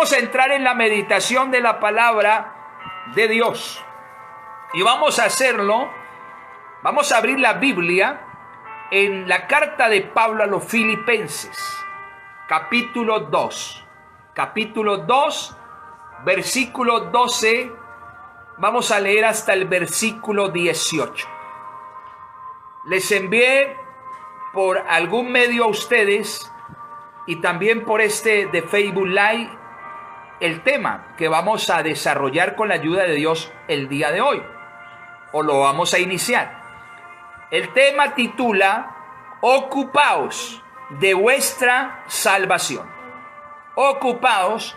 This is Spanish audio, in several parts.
vamos a entrar en la meditación de la palabra de Dios. Y vamos a hacerlo, vamos a abrir la Biblia en la carta de Pablo a los Filipenses, capítulo 2. Capítulo 2, versículo 12, vamos a leer hasta el versículo 18. Les envié por algún medio a ustedes y también por de Facebook Live el tema que vamos a desarrollar con la ayuda de Dios el día de hoy, o lo vamos a iniciar. El tema titula: Ocupaos de vuestra salvación. Ocupaos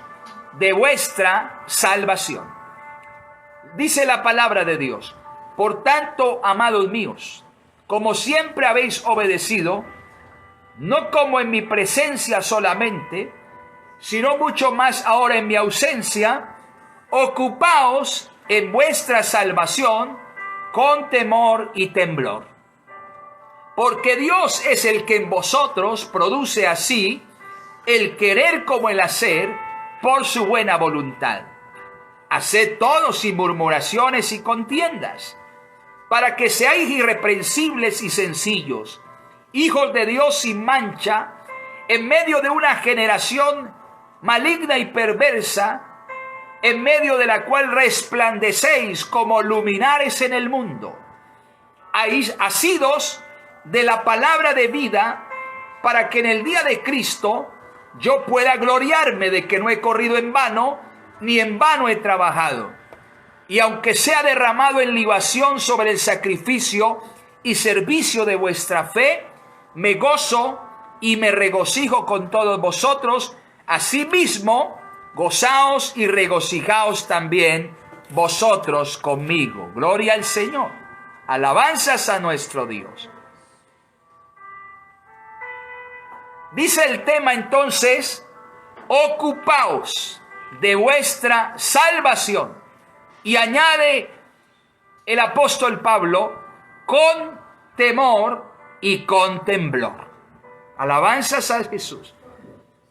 de vuestra salvación. Dice la palabra de Dios: por tanto, amados míos, como siempre habéis obedecido, no como en mi presencia solamente, sino mucho más ahora en mi ausencia, ocupaos en vuestra salvación con temor y temblor. Porque Dios es el que en vosotros produce así el querer como el hacer por su buena voluntad. Haced todo sin murmuraciones y contiendas, para que seáis irreprensibles y sencillos, hijos de Dios sin mancha, en medio de una generación maligna y perversa, en medio de la cual resplandecéis como luminares en el mundo, asidos de la palabra de vida, para que en el día de Cristo yo pueda gloriarme de que no he corrido en vano, ni en vano he trabajado. Y aunque sea derramado en libación sobre el sacrificio y servicio de vuestra fe, me gozo y me regocijo con todos vosotros. Asimismo, gozaos y regocijaos también vosotros conmigo. Gloria al Señor. Alabanzas a nuestro Dios. Dice el tema entonces: ocupaos de vuestra salvación. Y añade el apóstol Pablo: con temor y con temblor. Alabanzas a Jesús.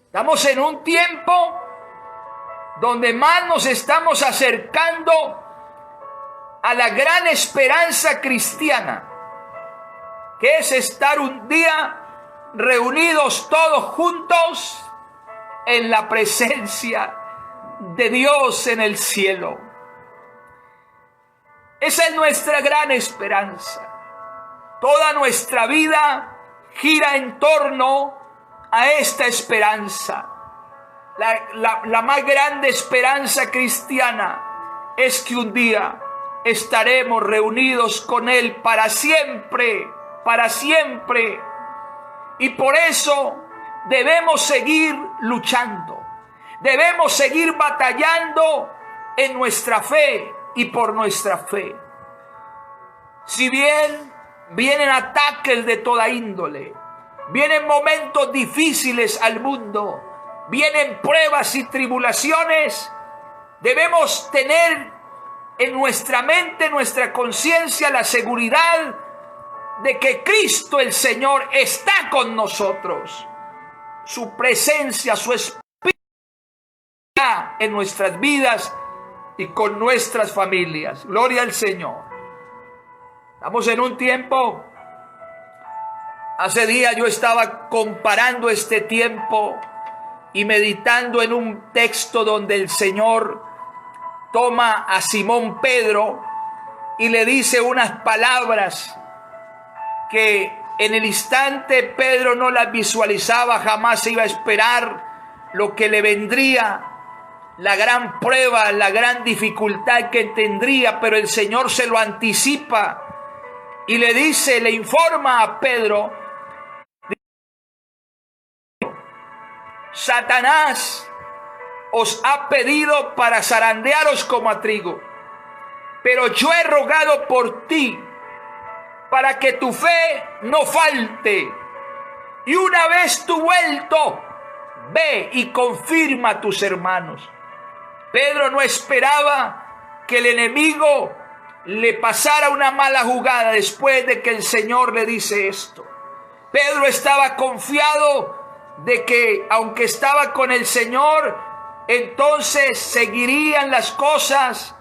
Estamos en un tiempo donde más nos estamos acercando a la gran esperanza cristiana, que es estar un día reunidos todos juntos en la presencia de Dios en el cielo. Esa es nuestra gran esperanza. Toda nuestra vida gira en torno a esta esperanza. La más grande esperanza cristiana es que un día estaremos reunidos con Él para siempre, para siempre. Y por eso debemos seguir luchando, debemos seguir batallando en nuestra fe y por nuestra fe. Si bien vienen ataques de toda índole, vienen momentos difíciles al mundo, vienen pruebas y tribulaciones, debemos tener en nuestra mente, en nuestra conciencia, la seguridad de que Cristo el Señor está con nosotros. Su presencia, su Espíritu está en nuestras vidas y con nuestras familias. Gloria al Señor. Estamos en un tiempo, hace días yo estaba comparando este tiempo y meditando en un texto donde el Señor toma a Simón Pedro y le dice unas palabras que en el instante Pedro no las visualizaba, jamás se iba a esperar lo que le vendría, la gran prueba, la gran dificultad que tendría, pero el Señor se lo anticipa y le dice, le informa a Pedro: Satanás os ha pedido para zarandearos como a trigo, pero yo he rogado por ti para que tu fe no falte, y una vez tú vuelto, ve y confirma a tus hermanos. Pedro no esperaba que el enemigo le pasara una mala jugada después de que el Señor le dice esto. Pedro estaba confiado de que, aunque estaba con el Señor, entonces seguirían las cosas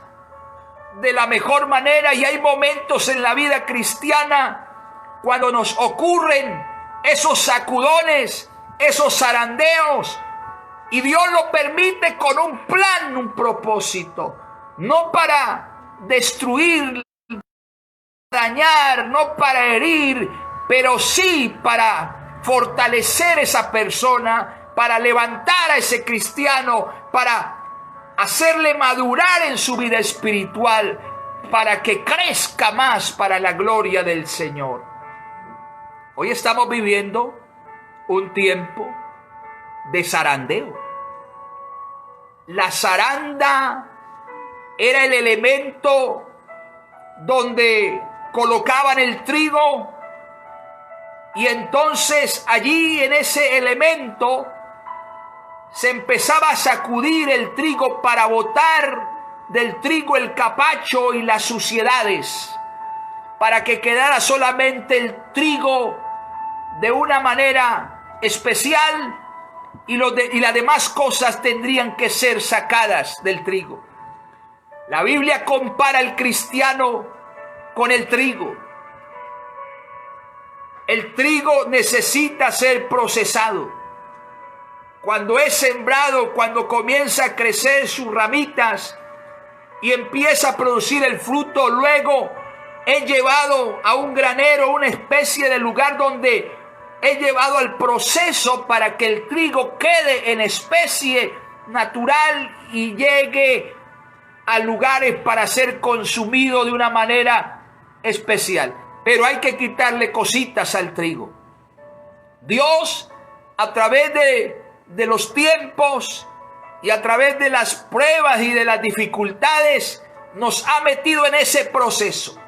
de la mejor manera. Y hay momentos en la vida cristiana cuando nos ocurren esos sacudones, esos zarandeos, y Dios lo permite con un plan, un propósito, no para destruir, dañar, no para herir, pero sí para fortalecer esa persona, para levantar a ese cristiano, para hacerle madurar en su vida espiritual, para que crezca más para la gloria del Señor. Hoy estamos viviendo un tiempo de zarandeo. La zaranda era el elemento donde colocaban el trigo, y entonces allí en ese elemento se empezaba a sacudir el trigo para botar del trigo el capacho y las suciedades, para que quedara solamente el trigo de una manera especial, y las demás cosas tendrían que ser sacadas del trigo. La Biblia compara al cristiano con el trigo. El trigo necesita ser procesado. Cuando es sembrado, cuando comienza a crecer sus ramitas y empieza a producir el fruto, luego es llevado a un granero, una especie de lugar donde es llevado al proceso para que el trigo quede en especie natural y llegue a lugares para ser consumido de una manera especial. Pero hay que quitarle cositas al trigo. Dios, a través de los tiempos y a través de las pruebas y de las dificultades, nos ha metido en ese proceso.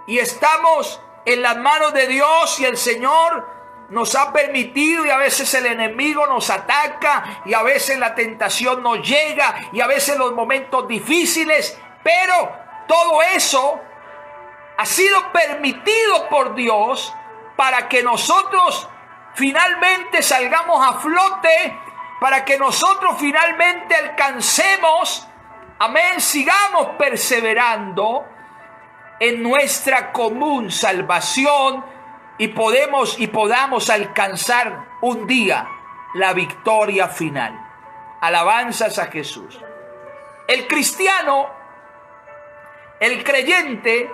Y estamos en las manos de Dios, y el Señor nos ha permitido, y a veces el enemigo nos ataca, y a veces la tentación nos llega, y a veces los momentos difíciles, pero todo eso ha sido permitido por Dios para que nosotros finalmente salgamos a flote, para que nosotros finalmente alcancemos, amén, sigamos perseverando en nuestra común salvación, y podamos alcanzar un día la victoria final. Alabanzas a Jesús. El cristiano, el creyente,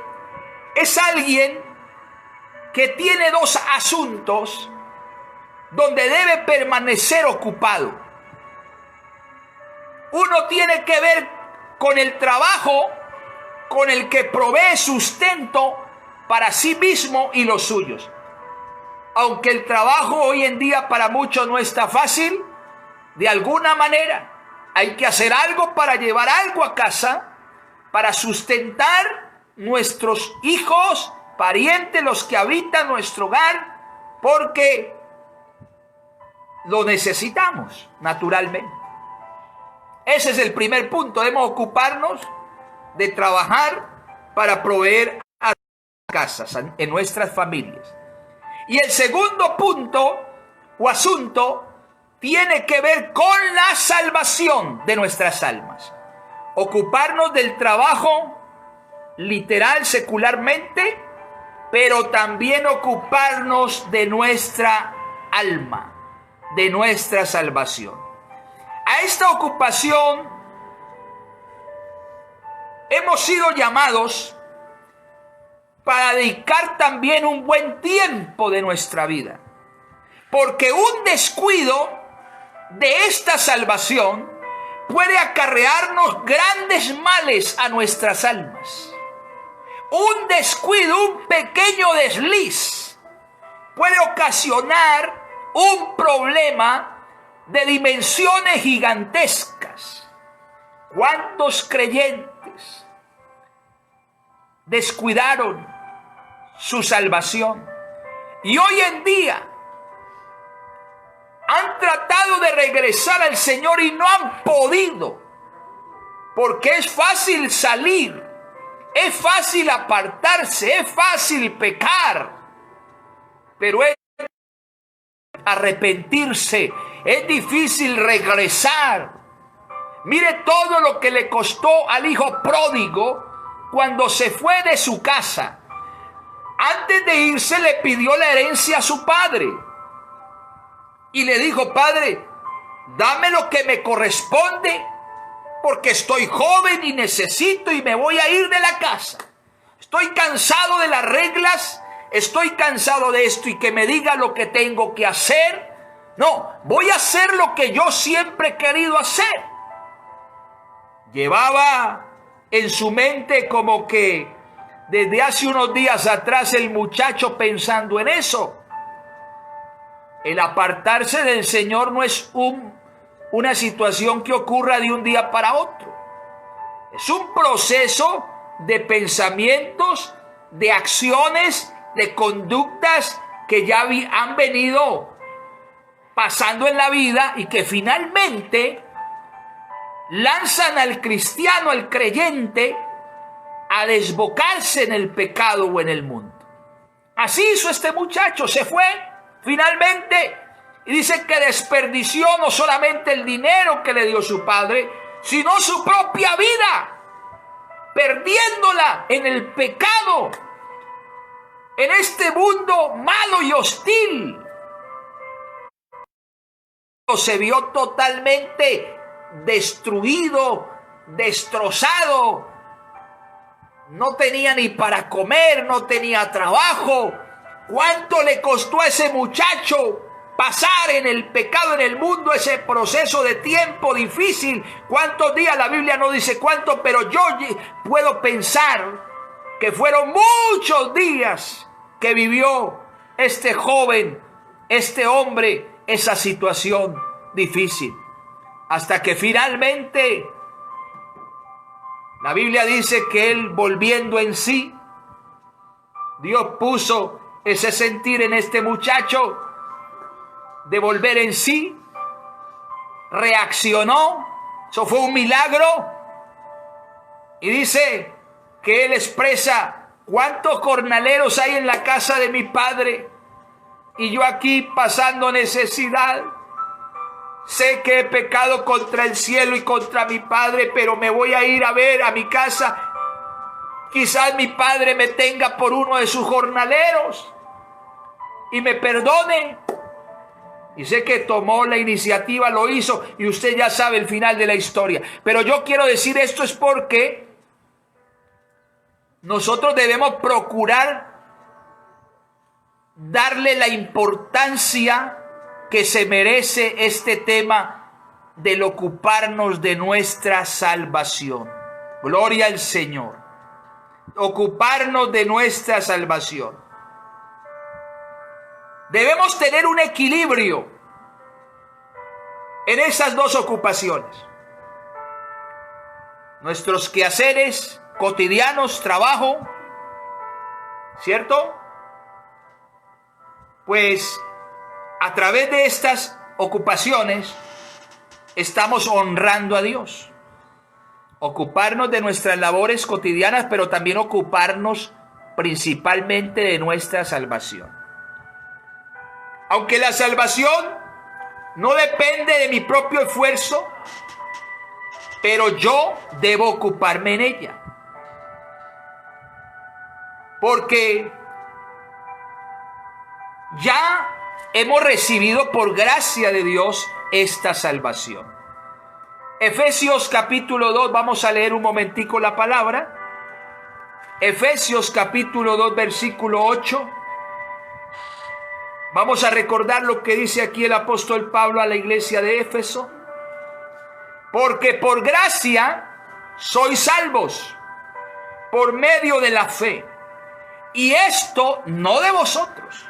es alguien que tiene dos asuntos donde debe permanecer ocupado. Uno tiene que ver con el trabajo con el que provee sustento para sí mismo y los suyos. Aunque el trabajo hoy en día para muchos no está fácil, de alguna manera hay que hacer algo para llevar algo a casa, para sustentar nuestros hijos, parientes, los que habitan nuestro hogar, porque lo necesitamos naturalmente. Ese es el primer punto. Debemos ocuparnos de trabajar para proveer a casas, en nuestras familias. Y el segundo punto o asunto tiene que ver con la salvación de nuestras almas. Ocuparnos del trabajo literal, secularmente, pero también ocuparnos de nuestra alma, de nuestra salvación. A esta ocupación hemos sido llamados para dedicar también un buen tiempo de nuestra vida, porque un descuido de esta salvación puede acarrearnos grandes males a nuestras almas. Un descuido, un pequeño desliz puede ocasionar un problema de dimensiones gigantescas. ¿Cuántos creyentes descuidaron su salvación y hoy en día han tratado de regresar al Señor y no han podido? Porque es fácil salir, es fácil apartarse, es fácil pecar, pero es arrepentirse, es difícil regresar Mire todo lo que le costó al hijo pródigo cuando se fue de su casa. Antes de irse le pidió la herencia a su padre. Y le dijo: Padre, dame lo que me corresponde, porque estoy joven y necesito y me voy a ir de la casa. Estoy cansado de las reglas, estoy cansado de esto y que me diga lo que tengo que hacer. No, voy a hacer lo que yo siempre he querido hacer. Llevaba en su mente como que desde hace unos días atrás el muchacho pensando en eso. El apartarse del Señor no es una situación que ocurra de un día para otro. Es un proceso de pensamientos, de acciones, de conductas que ya han venido pasando en la vida y que finalmente lanzan al cristiano, al creyente, a desbocarse en el pecado o en el mundo. Así hizo este muchacho, se fue finalmente, y dice que desperdició no solamente el dinero que le dio su padre, sino su propia vida, perdiéndola en el pecado, en este mundo malo y hostil. Se vio totalmente destruido, destrozado. No tenía ni para comer, no tenía trabajo. ¿Cuánto le costó a ese muchacho pasar en el pecado, en el mundo, ese proceso de tiempo difícil? ¿Cuántos días? La Biblia no dice cuánto, pero yo puedo pensar que fueron muchos días que vivió este joven, este hombre, esa situación difícil. Hasta que finalmente la Biblia dice que él, volviendo en sí, Dios puso ese sentir en este muchacho de volver en sí, reaccionó. Eso fue un milagro. Y dice que él expresa: ¿cuántos jornaleros hay en la casa de mi padre? Y yo aquí pasando necesidad. Sé que he pecado contra el cielo y contra mi padre, pero me voy a ir a ver a mi casa. Quizás mi padre me tenga por uno de sus jornaleros y me perdone. Y sé que tomó la iniciativa, lo hizo, y usted ya sabe el final de la historia. Pero yo quiero decir esto es porque nosotros debemos procurar darle la importancia que se merece este tema del ocuparnos de nuestra salvación. Gloria al Señor. Ocuparnos de nuestra salvación. Debemos tener un equilibrio en esas dos ocupaciones. Nuestros quehaceres cotidianos, trabajo, ¿cierto? Pues a través de estas ocupaciones estamos honrando a Dios. Ocuparnos de nuestras labores cotidianas, pero también ocuparnos principalmente de nuestra salvación. Aunque la salvación no depende de mi propio esfuerzo, pero yo debo ocuparme en ella. Porque ya hemos recibido por gracia de Dios esta salvación. Efesios capítulo 2, vamos a leer un momentico la palabra. Efesios capítulo 2, versículo 8. Vamos a recordar lo que dice aquí el apóstol Pablo a la iglesia de Éfeso. Porque por gracia sois salvos, por medio de la fe. Y esto no de vosotros,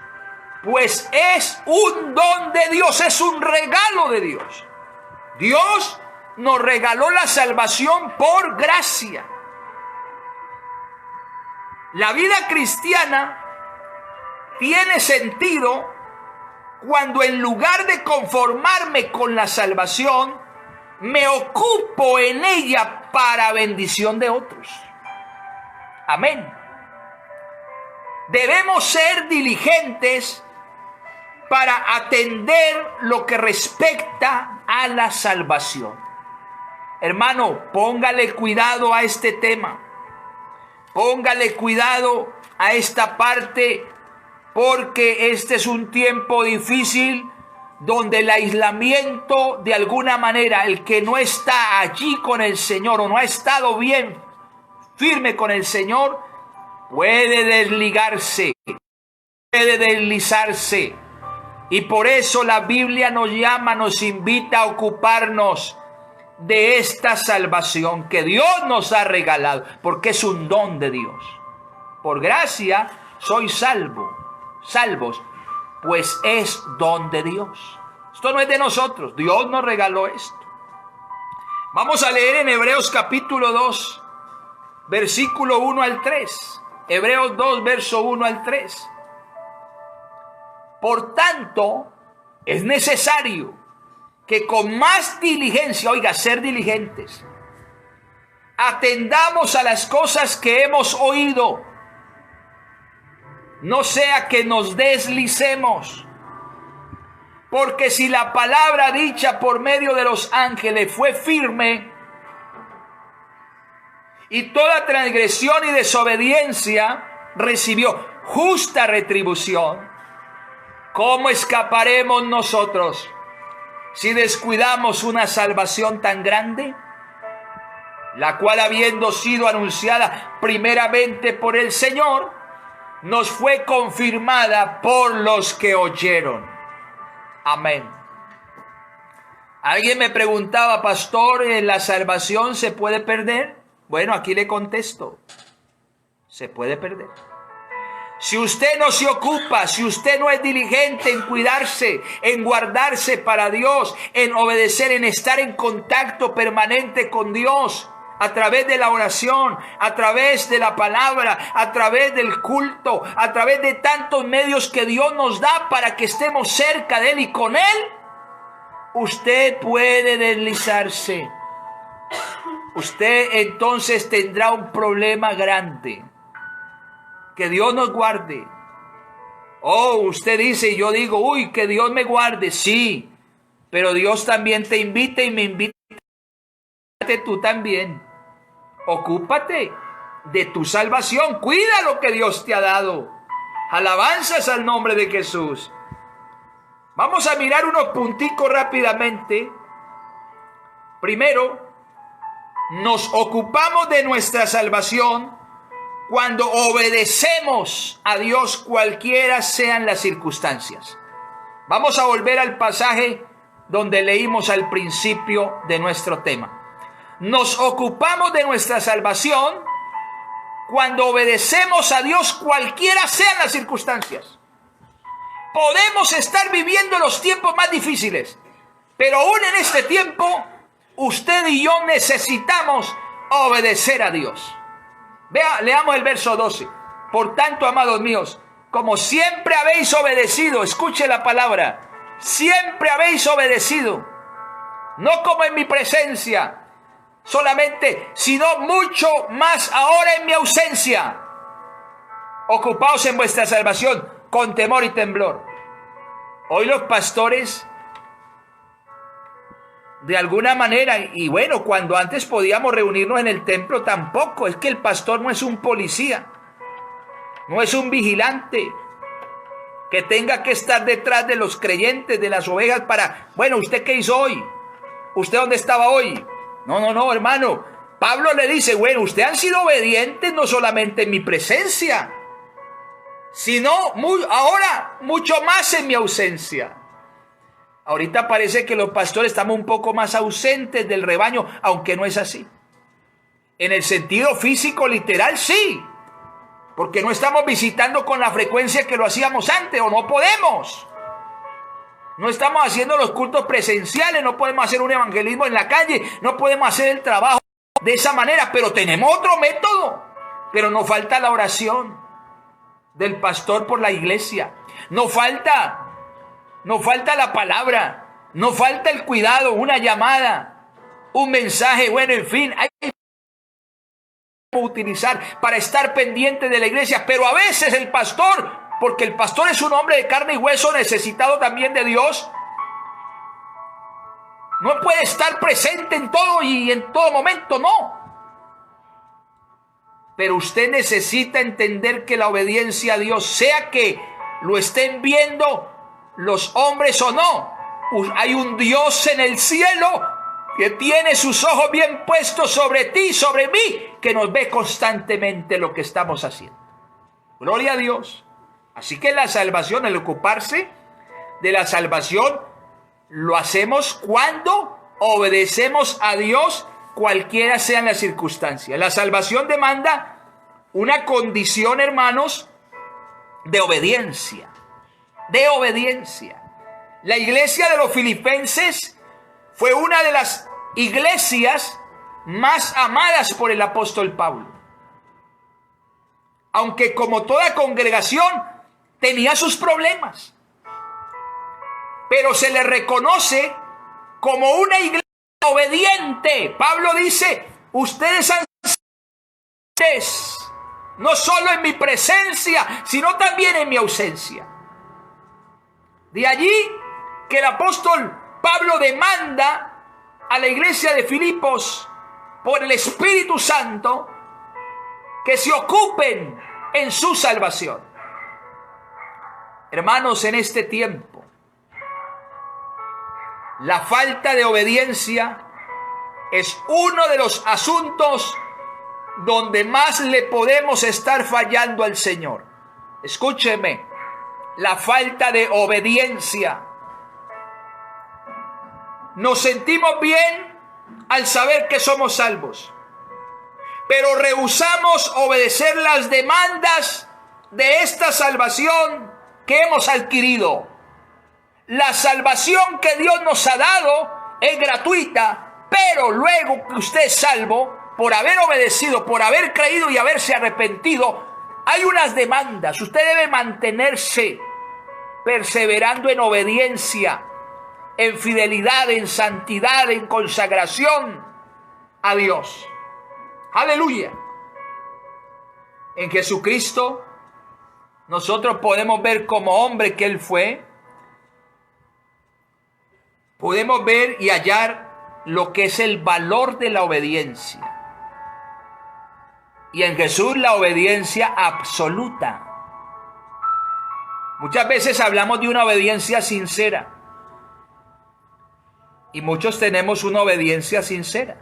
pues es un don de Dios, es un regalo de Dios. Dios nos regaló la salvación por gracia. La vida cristiana tiene sentido cuando en lugar de conformarme con la salvación, me ocupo en ella para bendición de otros. Amén. Debemos ser diligentes para atender lo que respecta a la salvación. Hermano, póngale cuidado a este tema. Póngale cuidado a esta parte, porque este es un tiempo difícil donde el aislamiento, de alguna manera, el que no está allí con el Señor o no ha estado bien firme con el Señor, puede desligarse, puede deslizarse. Y por eso la Biblia nos llama, nos invita a ocuparnos de esta salvación que Dios nos ha regalado, porque es un don de Dios. Por gracia sois salvos, pues es don de Dios. Esto no es de nosotros, Dios nos regaló esto. Vamos a leer en Hebreos capítulo 2, versículo 1 al 3. Hebreos 2, verso 1 al 3. Por tanto, es necesario que con más diligencia, oiga, ser diligentes, atendamos a las cosas que hemos oído, no sea que nos deslicemos. Porque si la palabra dicha por medio de los ángeles fue firme, y toda transgresión y desobediencia recibió justa retribución, ¿cómo escaparemos nosotros si descuidamos una salvación tan grande, la cual, habiendo sido anunciada primeramente por el Señor, nos fue confirmada por los que oyeron? Amén. Alguien me preguntaba, pastor, ¿la salvación se puede perder? Bueno, aquí le contesto, se puede perder. Si usted no se ocupa, si usted no es diligente en cuidarse, en guardarse para Dios, en obedecer, en estar en contacto permanente con Dios, a través de la oración, a través de la palabra, a través del culto, a través de tantos medios que Dios nos da para que estemos cerca de Él y con Él, usted puede deslizarse. Usted entonces tendrá un problema grande. Que Dios nos guarde. Oh, usted dice y yo digo, uy, que Dios me guarde. Sí, pero Dios también te invita y me invita. Tú también. Ocúpate de tu salvación. Cuida lo que Dios te ha dado. Alabanzas al nombre de Jesús. Vamos a mirar unos punticos rápidamente. Primero, nos ocupamos de nuestra salvación cuando obedecemos a Dios, cualquiera sean las circunstancias. Vamos a volver al pasaje donde leímos al principio de nuestro tema. Nos ocupamos de nuestra salvación cuando obedecemos a Dios, cualquiera sean las circunstancias. Podemos estar viviendo los tiempos más difíciles, pero aún en este tiempo, usted y yo necesitamos obedecer a Dios. Vea, leamos el verso 12. Por tanto, amados míos, como siempre habéis obedecido, escuche la palabra, siempre habéis obedecido, no como en mi presencia solamente, sino mucho más ahora en mi ausencia. Ocupaos en vuestra salvación con temor y temblor. Hoy los pastores, de alguna manera, y bueno, cuando antes podíamos reunirnos en el templo, tampoco. Es que el pastor no es un policía, no es un vigilante que tenga que estar detrás de los creyentes, de las ovejas para, bueno, ¿usted qué hizo hoy? ¿Usted dónde estaba hoy? No, hermano. Pablo le dice, bueno, ustedes han sido obedientes no solamente en mi presencia, sino ahora mucho más en mi ausencia. Ahorita parece que los pastores estamos un poco más ausentes del rebaño, aunque no es así. En el sentido físico, literal, sí. Porque no estamos visitando con la frecuencia que lo hacíamos antes, o no podemos. No estamos haciendo los cultos presenciales, no podemos hacer un evangelismo en la calle, no podemos hacer el trabajo de esa manera, pero tenemos otro método. Pero nos falta la oración del pastor por la iglesia. Nos falta la palabra, nos falta el cuidado, una llamada, un mensaje, bueno, en fin, hay que utilizar para estar pendiente de la iglesia, pero a veces el pastor, porque el pastor es un hombre de carne y hueso necesitado también de Dios, No puede estar presente en todo y en todo momento, no. Pero usted necesita entender que la obediencia a Dios, sea que lo estén viendo los hombres o no, hay un Dios en el cielo que tiene sus ojos bien puestos sobre ti, sobre mí, que nos ve constantemente lo que estamos haciendo. Gloria a Dios. Así que la salvación, el ocuparse de la salvación, lo hacemos cuando obedecemos a Dios, cualquiera sean las circunstancias. La salvación demanda una condición, hermanos, de obediencia. De obediencia. La iglesia de los filipenses fue una de las iglesias más amadas por el apóstol Pablo. Aunque como toda congregación tenía sus problemas, pero se le reconoce como una iglesia obediente. Pablo dice, ustedes han sido no solo en mi presencia, sino también en mi ausencia. De allí que el apóstol Pablo demanda a la iglesia de Filipos, por el Espíritu Santo, que se ocupen en su salvación. Hermanos, en este tiempo, la falta de obediencia es uno de los asuntos donde más le podemos estar fallando al Señor. Escúcheme, la falta de obediencia. Nos sentimos bien al saber que somos salvos, pero rehusamos obedecer las demandas de esta salvación que hemos adquirido. La salvación que Dios nos ha dado es gratuita, pero luego que usted es salvo, por haber obedecido, por haber creído y haberse arrepentido, hay unas demandas. Usted debe mantenerse perseverando en obediencia, en fidelidad, en santidad, en consagración a Dios. Aleluya. En Jesucristo nosotros podemos ver como hombre que Él fue. Podemos ver y hallar lo que es el valor de la obediencia. Y en Jesús la obediencia absoluta. Muchas veces hablamos de una obediencia sincera. Y muchos tenemos una obediencia sincera.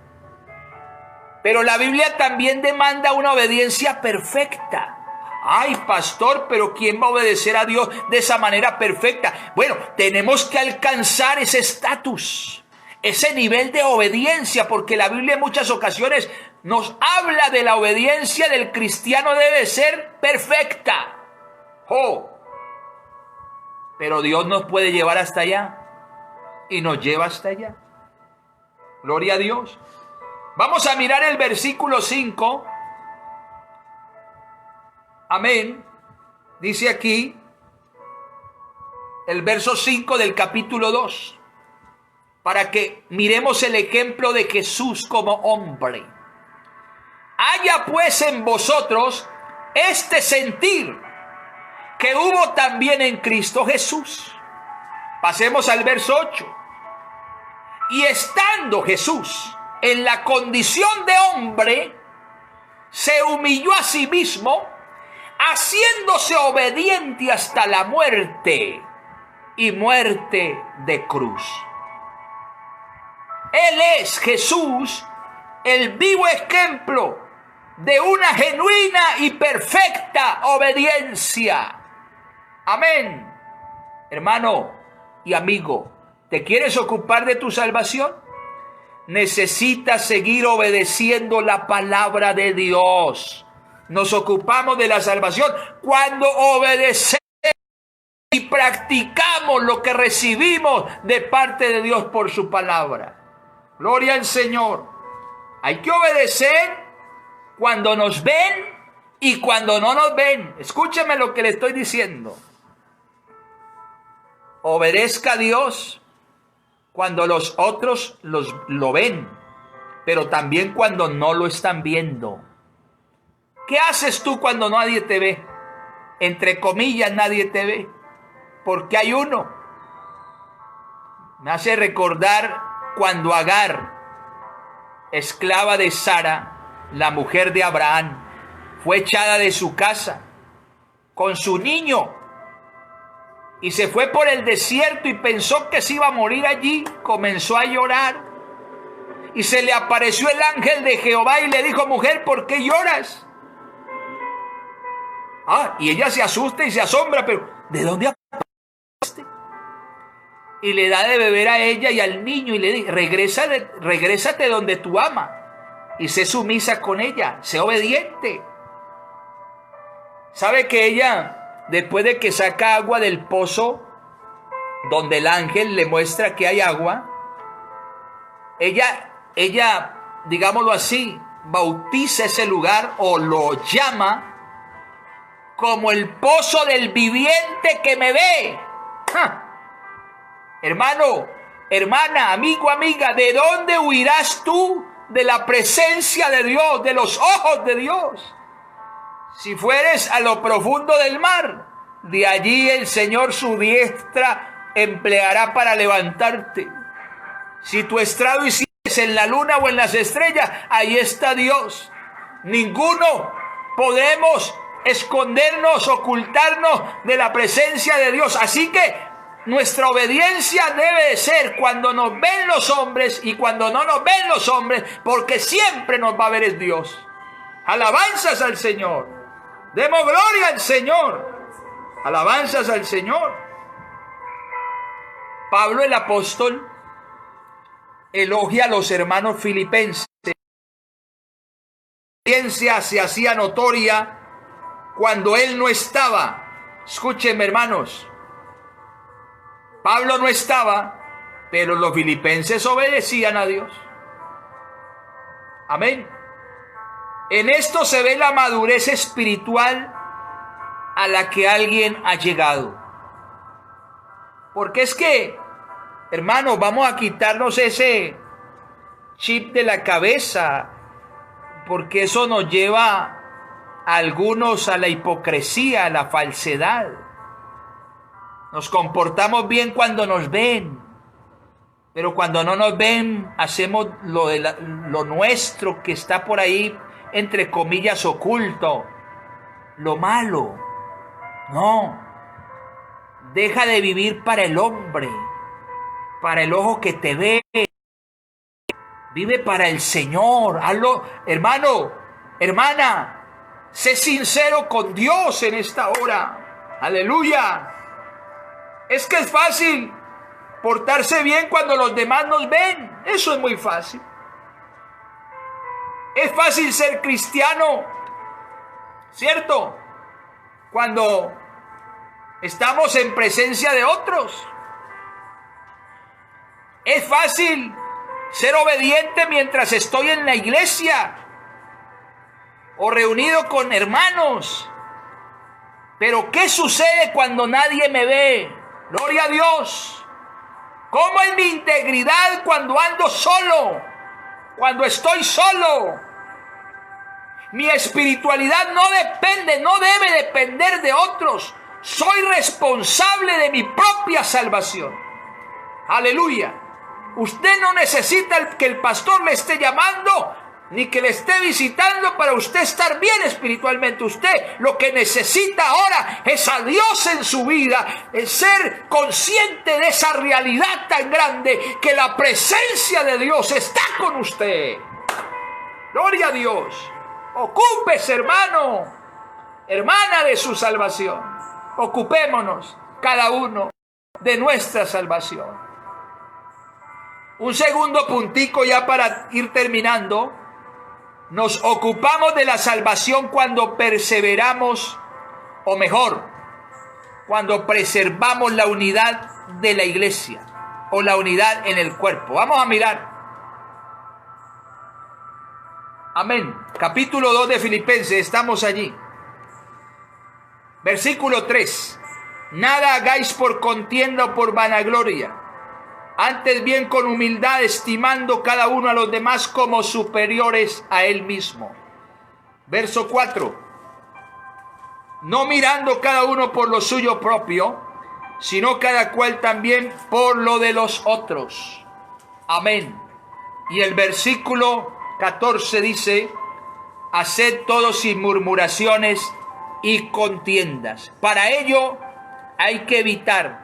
Pero la Biblia también demanda una obediencia perfecta. Ay, pastor, pero ¿quién va a obedecer a Dios de esa manera perfecta? Bueno, tenemos que alcanzar ese estatus, ese nivel de obediencia, porque la Biblia en muchas ocasiones nos habla de la obediencia del cristiano debe ser perfecta. Oh, pero Dios nos puede llevar hasta allá y nos lleva hasta allá. Gloria a Dios. Vamos a mirar el versículo 5. Amén. Dice aquí el verso 5 del capítulo 2. Para que miremos el ejemplo de Jesús como hombre. Haya pues en vosotros este sentir que hubo también en Cristo Jesús. Pasemos al verso 8. Y estando Jesús en la condición de hombre, se humilló a sí mismo, haciéndose obediente hasta la muerte y muerte de cruz. Él es Jesús, el vivo ejemplo de una genuina y perfecta obediencia. Amén. Hermano y amigo, ¿te quieres ocupar de tu salvación? Necesitas seguir obedeciendo la palabra de Dios. Nos ocupamos de la salvación cuando obedecemos y practicamos lo que recibimos de parte de Dios por su palabra. Gloria al Señor. Hay que obedecer cuando nos ven y cuando no nos ven. Escúcheme lo que le estoy diciendo. Obedezca a Dios cuando los otros lo ven, pero también cuando no lo están viendo. ¿Qué haces tú cuando nadie te ve? Entre comillas, nadie te ve, porque hay uno. Me hace recordar cuando Agar, esclava de Sara, la mujer de Abraham, fue echada de su casa con su niño y se fue por el desierto y pensó que se iba a morir allí, comenzó a llorar y se le apareció el ángel de Jehová y le dijo: mujer, ¿por qué lloras? Y ella se asusta y se asombra, pero ¿de dónde apareciste? Y le da de beber a ella y al niño y le dice: regrésate donde tu ama y sé sumisa con ella, sé obediente. ¿Sabe que ella, después de que saca agua del pozo, donde el ángel le muestra que hay agua, ella, digámoslo así, bautiza ese lugar o lo llama como el pozo del viviente que me ve? Hermano, hermana, amigo, amiga, ¿de dónde huirás tú de la presencia de Dios, de los ojos de Dios? Si fueres a lo profundo del mar, de allí el Señor su diestra empleará para levantarte. Si tu estrado hicieres en la luna o en las estrellas, ahí está Dios. Ninguno podemos escondernos, ocultarnos de la presencia de Dios. Así que nuestra obediencia debe de ser cuando nos ven los hombres y cuando no nos ven los hombres, porque siempre nos va a ver el Dios. Alabanzas al Señor. Demos gloria al Señor. Alabanzas al Señor. Pablo el apóstol elogia a los hermanos filipenses. La obediencia se hacía notoria cuando él no estaba. Escúchenme, hermanos. Pablo no estaba, pero los filipenses obedecían a Dios. Amén. En esto se ve la madurez espiritual a la que alguien ha llegado. Porque es que, hermanos, vamos a quitarnos ese chip de la cabeza, porque eso nos lleva a algunos a la hipocresía, a la falsedad. Nos comportamos bien cuando nos ven, pero cuando no nos ven, hacemos lo nuestro que está por ahí, entre comillas, oculto, lo malo. No, deja de vivir para el hombre, para el ojo que te ve. Vive para el Señor. Hazlo, hermano, hermana, sé sincero con Dios en esta hora. Aleluya. Es que es fácil portarse bien cuando los demás nos ven. Eso es muy fácil. Es fácil ser cristiano, ¿cierto? Cuando estamos en presencia de otros. Es fácil ser obediente mientras estoy en la iglesia o reunido con hermanos. Pero ¿qué sucede cuando nadie me ve? Gloria a Dios. ¿Cómo es mi integridad cuando ando solo? Cuando estoy solo. Mi espiritualidad no debe depender de otros. Soy responsable de mi propia salvación. Aleluya. Usted no necesita que el pastor le esté llamando ni que le esté visitando para usted estar bien espiritualmente. Usted lo que necesita ahora es a Dios en su vida, el ser consciente de esa realidad tan grande, que la presencia de Dios está con usted. Gloria a Dios. Ocúpese, hermano, hermana, de su salvación. Ocupémonos cada uno de nuestra salvación. Un segundo puntico ya para ir terminando. Nos ocupamos de la salvación cuando perseveramos, o mejor, cuando preservamos la unidad de la iglesia o la unidad en el cuerpo. Vamos a mirar. Amén. Capítulo 2 de Filipenses, estamos allí. Versículo 3. Nada hagáis por contienda o por vanagloria. Antes bien con humildad, estimando cada uno a los demás como superiores a él mismo. Verso 4. No mirando cada uno por lo suyo propio, sino cada cual también por lo de los otros. Amén. Y el versículo 14 dice: haced todo sin murmuraciones y contiendas. Para ello hay que evitar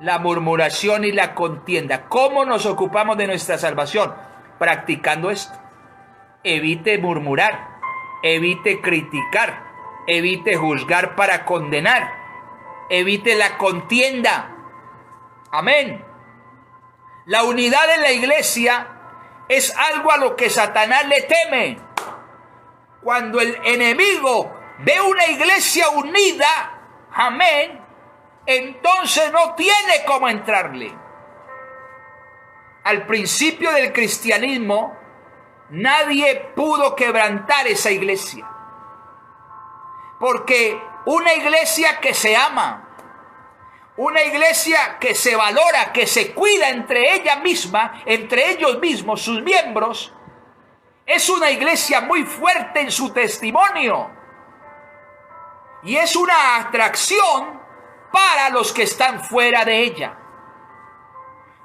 la murmuración y la contienda. ¿Cómo nos ocupamos de nuestra salvación? Practicando esto. Evite murmurar, evite criticar, evite juzgar para condenar, evite la contienda. Amén. La unidad en la iglesia es algo a lo que Satanás le teme. Cuando el enemigo ve una iglesia unida, amén, entonces no tiene cómo entrarle. Al principio del cristianismo, nadie pudo quebrantar esa iglesia. Porque una iglesia que se ama, una iglesia que se valora, que se cuida entre ella misma, entre ellos mismos, sus miembros, es una iglesia muy fuerte en su testimonio. Y es una atracción para los que están fuera de ella.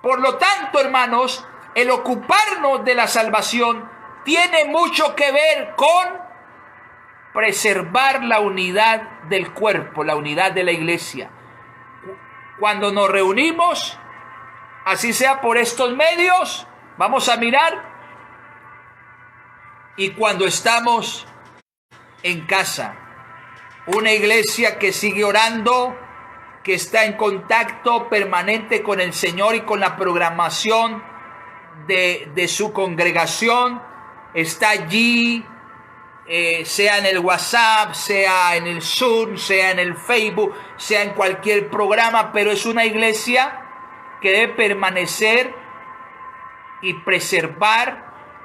Por lo tanto, hermanos, el ocuparnos de la salvación tiene mucho que ver con preservar la unidad del cuerpo, la unidad de la iglesia. Cuando nos reunimos, así sea por estos medios, vamos a mirar. Y cuando estamos en casa, una iglesia que sigue orando, que está en contacto permanente con el Señor y con la programación de su congregación, está allí, sea en el WhatsApp, sea en el Zoom, sea en el Facebook, sea en cualquier programa, pero es una iglesia que debe permanecer y preservar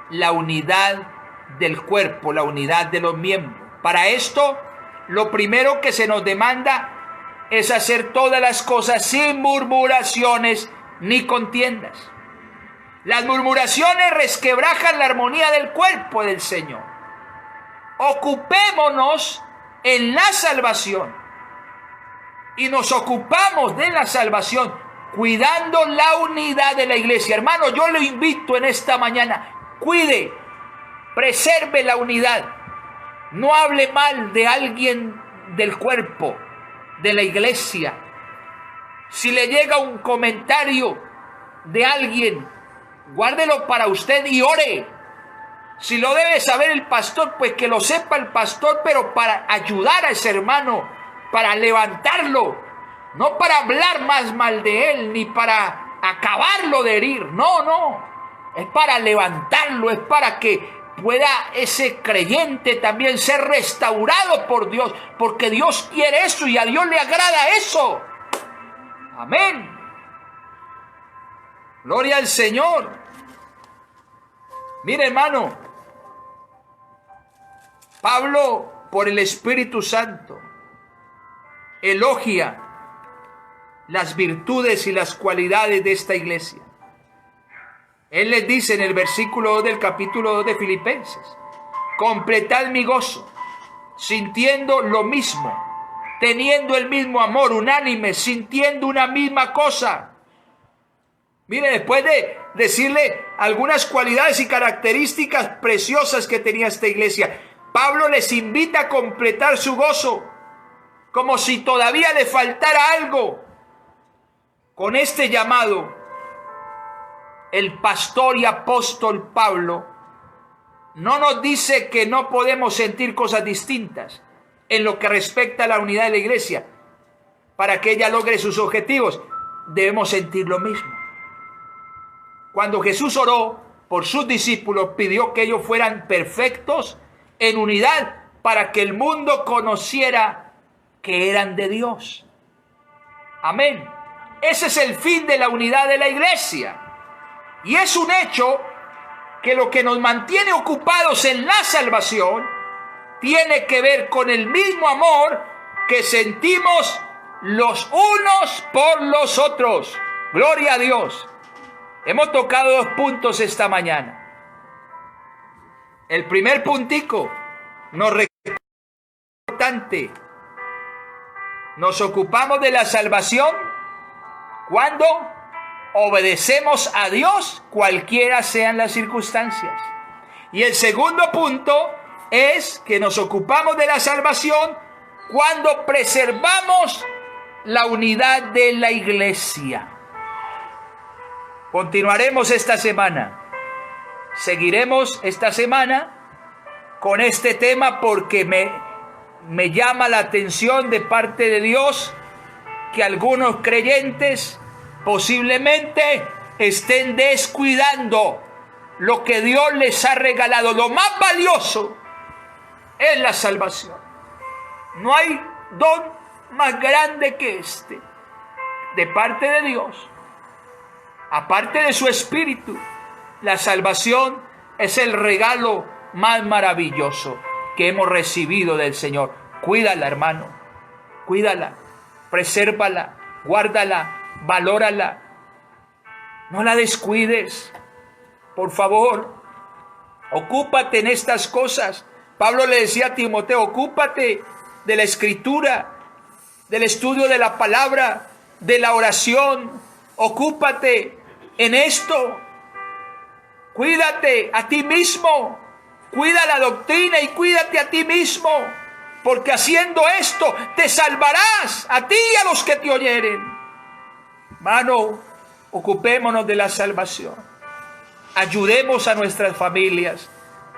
la unidad del cuerpo, la unidad de los miembros. Para esto, lo primero que se nos demanda es hacer todas las cosas sin murmuraciones ni contiendas. Las murmuraciones resquebrajan la armonía del cuerpo del Señor. Ocupémonos en la salvación. Y nos ocupamos de la salvación cuidando la unidad de la iglesia. Hermano, yo le invito en esta mañana, cuide, preserve la unidad. No hable mal de alguien del cuerpo, de la iglesia. Si le llega un comentario de alguien, guárdelo para usted y ore. Si lo debe saber el pastor, pues que lo sepa el pastor, pero para ayudar a ese hermano, para levantarlo, no para hablar más mal de él, ni para acabarlo de herir. No, es para levantarlo, es para que pueda ese creyente también ser restaurado por Dios, porque Dios quiere eso y a Dios le agrada eso. Amén. Gloria al Señor. Mire, hermano, Pablo, por el Espíritu Santo, elogia las virtudes y las cualidades de esta iglesia. Él les dice en el versículo 2 del capítulo 2 de Filipenses: completad mi gozo, sintiendo lo mismo, teniendo el mismo amor, unánime, sintiendo una misma cosa. Mire, después de decirle algunas cualidades y características preciosas que tenía esta iglesia, Pablo les invita a completar su gozo, como si todavía le faltara algo. Con este llamado, el pastor y apóstol Pablo no nos dice que no podemos sentir cosas distintas en lo que respecta a la unidad de la iglesia. Para que ella logre sus objetivos, debemos sentir lo mismo. Cuando Jesús oró por sus discípulos, pidió que ellos fueran perfectos en unidad para que el mundo conociera que eran de Dios. Amén. Ese es el fin de la unidad de la iglesia. Y es un hecho que lo que nos mantiene ocupados en la salvación tiene que ver con el mismo amor que sentimos los unos por los otros. Gloria a Dios. Hemos tocado 2 puntos esta mañana. El primer puntico nos recuerda importante. Nos ocupamos de la salvación. ¿Cuándo? obedecemos a Dios cualquiera sean las circunstancias. Y el segundo punto es que nos ocupamos de la salvación cuando preservamos la unidad de la iglesia. Continuaremos esta semana. Seguiremos esta semana con este tema porque me llama la atención de parte de Dios que algunos creyentes posiblemente estén descuidando lo que Dios les ha regalado. Lo más valioso es la salvación. No hay don más grande que este de parte de Dios. Aparte de su Espíritu, la salvación es el regalo más maravilloso que hemos recibido del Señor. Cuídala, hermano. Cuídala. Presérvala. Guárdala. Valórala. No la descuides. Por favor, ocúpate en estas cosas. Pablo le decía a Timoteo, ocúpate de la escritura, del estudio de la palabra, de la oración. Ocúpate en esto. Cuídate a ti mismo. Cuida la doctrina y cuídate a ti mismo. Porque haciendo esto te salvarás a ti y a los que te oyeren. Hermano, ocupémonos de la salvación. Ayudemos a nuestras familias.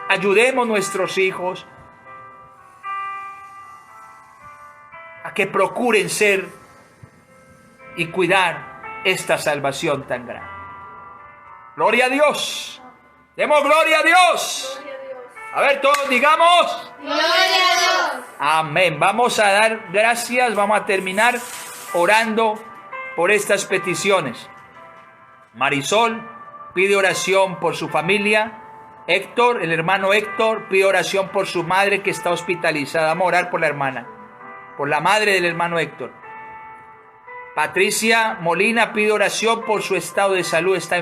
Ayudemos a nuestros hijos a que procuren ser y cuidar esta salvación tan grande. Gloria a Dios. Demos gloria a Dios. A ver, todos digamos. Gloria a Dios. Amén. Vamos a dar gracias. Vamos a terminar orando por estas peticiones. Marisol pide oración por su familia. Héctor, el hermano Héctor, pide oración por su madre que está hospitalizada. Vamos a orar por la hermana, por la madre del hermano Héctor. Patricia Molina pide oración por su estado de salud. Está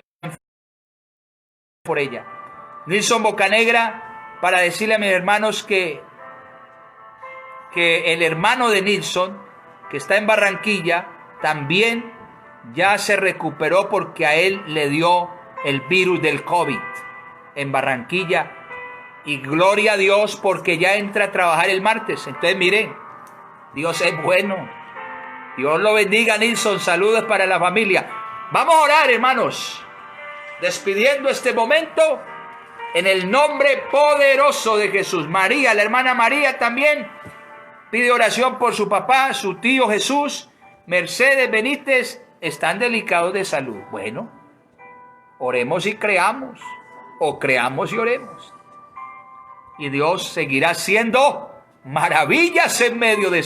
por ella. Nilson Bocanegra, para decirle a mis hermanos que el hermano de Nilson, que está en Barranquilla, también ya se recuperó porque a él le dio el virus del COVID en Barranquilla. Y gloria a Dios porque ya entra a trabajar el martes. Entonces miren, Dios es bueno. Dios lo bendiga, Nilson. Saludos para la familia. Vamos a orar, hermanos, despidiendo este momento en el nombre poderoso de Jesús. María, la hermana María también pide oración por su papá, su tío Jesús. Mercedes Benítez, están delicados de salud. Bueno, oremos y creamos, o creamos y oremos. Y Dios seguirá haciendo maravillas en medio de